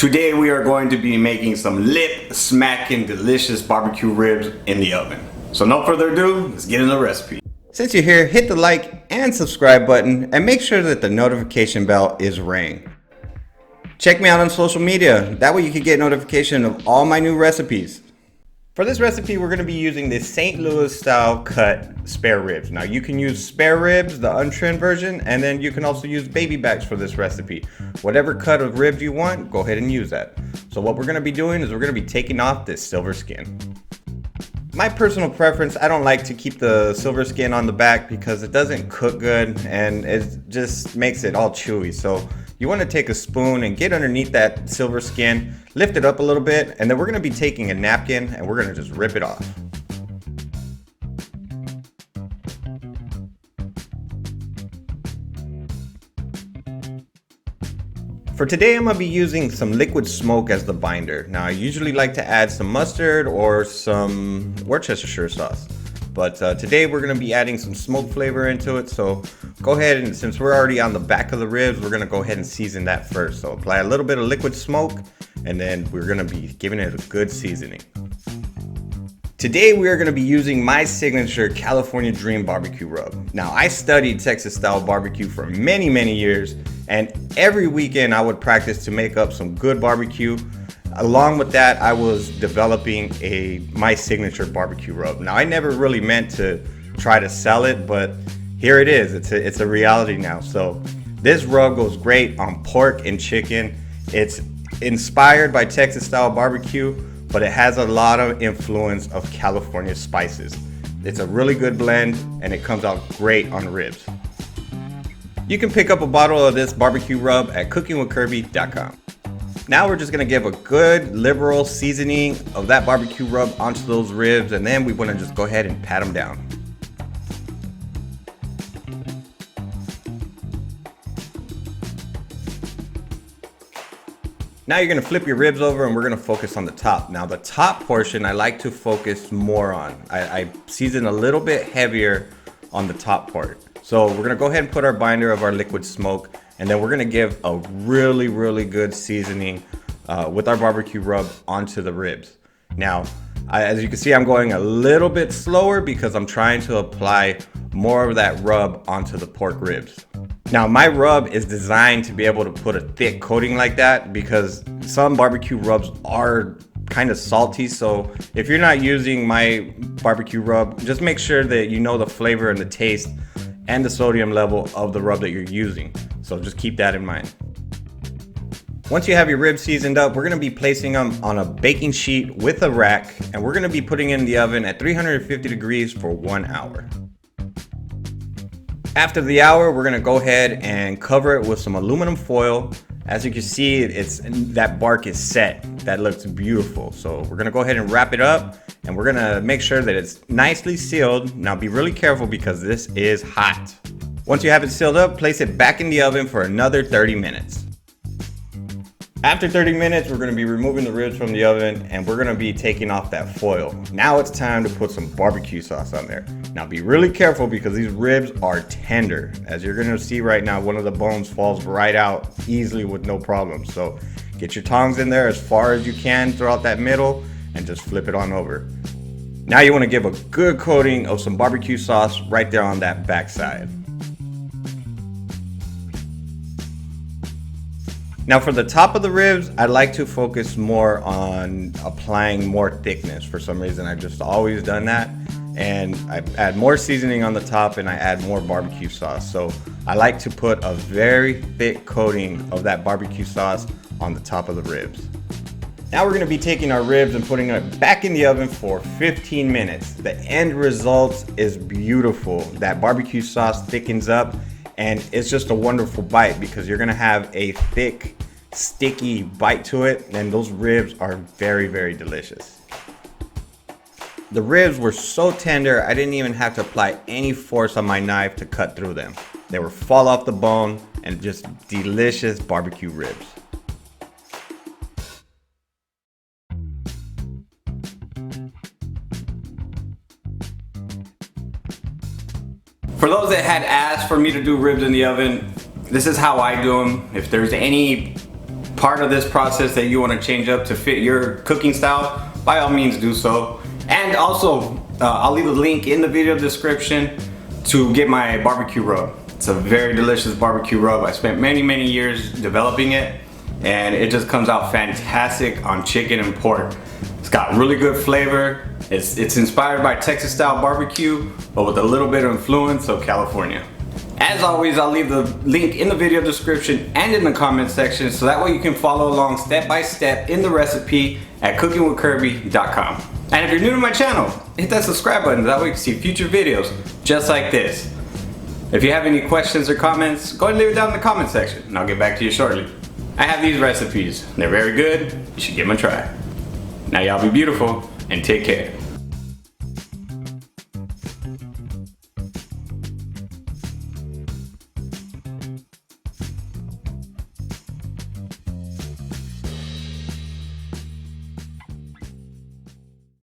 Today we are going to be making some lip smacking delicious barbecue ribs in the oven. So no further ado, let's get into the recipe. Since you're here, hit the like and subscribe button and make sure that the notification bell is rang. Check me out on social media, that way you can get notification of all my new recipes. For this recipe, we're going to be using this St. Louis style cut spare ribs. Now you can use spare ribs, the untrimmed version, and then you can also use baby backs for this recipe. Whatever cut of ribs you want, go ahead and use that. So what we're going to be doing is we're going to be taking off this silver skin. My personal preference, I don't like to keep the silver skin on the back because it doesn't cook good and it just makes it all chewy. So you want to take a spoon and get underneath that silver skin, lift it up a little bit, and then we're going to be taking a napkin and we're going to just rip it off. For today, I'm going to be using some liquid smoke as the binder. Now, I usually like to add some mustard or some Worcestershire sauce. But today we're going to be adding some smoke flavor into it. So go ahead and since we're already on the back of the ribs, we're going to go ahead and season that first. So apply a little bit of liquid smoke and then we're going to be giving it a good seasoning. Today we are going to be using my signature California Dream barbecue rub. Now I studied Texas style barbecue for many years and every weekend I would practice to make up some good barbecue. Along with that, I was developing my signature barbecue rub. Now, I never really meant to try to sell it, but here it is. It's a reality now. So this rub goes great on pork and chicken. It's inspired by Texas style barbecue, but it has a lot of influence of California spices. It's a really good blend and it comes out great on ribs. You can pick up a bottle of this barbecue rub at cookingwithkirby.com. Now we're just going to give a good liberal seasoning of that barbecue rub onto those ribs, and then we want to just go ahead and pat them down. Now you're going to flip your ribs over and we're going to focus on the top. Now the top portion I like to focus more on. I season a little bit heavier on the top part. So we're going to go ahead and put our binder of our liquid smoke. And then we're going to give a really good seasoning with our barbecue rub onto the ribs. Now, as you can see, I'm going a little bit slower because I'm trying to apply more of that rub onto the pork ribs. Now, my rub is designed to be able to put a thick coating like that because some barbecue rubs are kind of salty. So if you're not using my barbecue rub, just make sure that you know the flavor and the taste and the sodium level of the rub that you're using. So just keep that in mind. Once you have your ribs seasoned up, we're going to be placing them on a baking sheet with a rack and we're going to be putting it in the oven at 350 degrees for 1 hour. After the hour, we're going to go ahead and cover it with some aluminum foil. As you can see, that bark is set. That looks beautiful. So we're going to go ahead and wrap it up and we're going to make sure that it's nicely sealed. Now be really careful because this is hot. Once you have it sealed up, place it back in the oven for another 30 minutes. After 30 minutes, we're going to be removing the ribs from the oven and we're going to be taking off that foil. Now it's time to put some barbecue sauce on there. Now be really careful because these ribs are tender. As you're going to see right now, one of the bones falls right out easily with no problem. So get your tongs in there as far as you can throughout that middle and just flip it on over. Now you want to give a good coating of some barbecue sauce right there on that back side. Now for the top of the ribs, I like to focus more on applying more thickness. For some reason, I've just always done that. And I add more seasoning on the top and I add more barbecue sauce. So I like to put a very thick coating of that barbecue sauce on the top of the ribs. Now we're going to be taking our ribs and putting it back in the oven for 15 minutes. The end result is beautiful. That barbecue sauce thickens up and it's just a wonderful bite because you're going to have a thick, sticky bite to it and those ribs are very delicious. The ribs were so tender, I didn't even have to apply any force on my knife to cut through them. They were fall off the bone and just delicious barbecue ribs. For those that had asked for me to do ribs in the oven, this is how I do them. If there's any part of this process that you want to change up to fit your cooking style, by all means do so. And also, I'll leave a link in the video description to get my barbecue rub. It's a very delicious barbecue rub. I spent many years developing it, and it just comes out fantastic on chicken and pork. It's got really good flavor. It's inspired by Texas style barbecue, but with a little bit of influence of California. As always, I'll leave the link in the video description and in the comment section, so that way you can follow along step by step in the recipe at cookingwithkirby.com. And if you're new to my channel, hit that subscribe button, that way you can see future videos just like this. If you have any questions or comments, go ahead and leave it down in the comment section and I'll get back to you shortly. I have these recipes. They're very good. You should give them a try. Now y'all be beautiful and take care.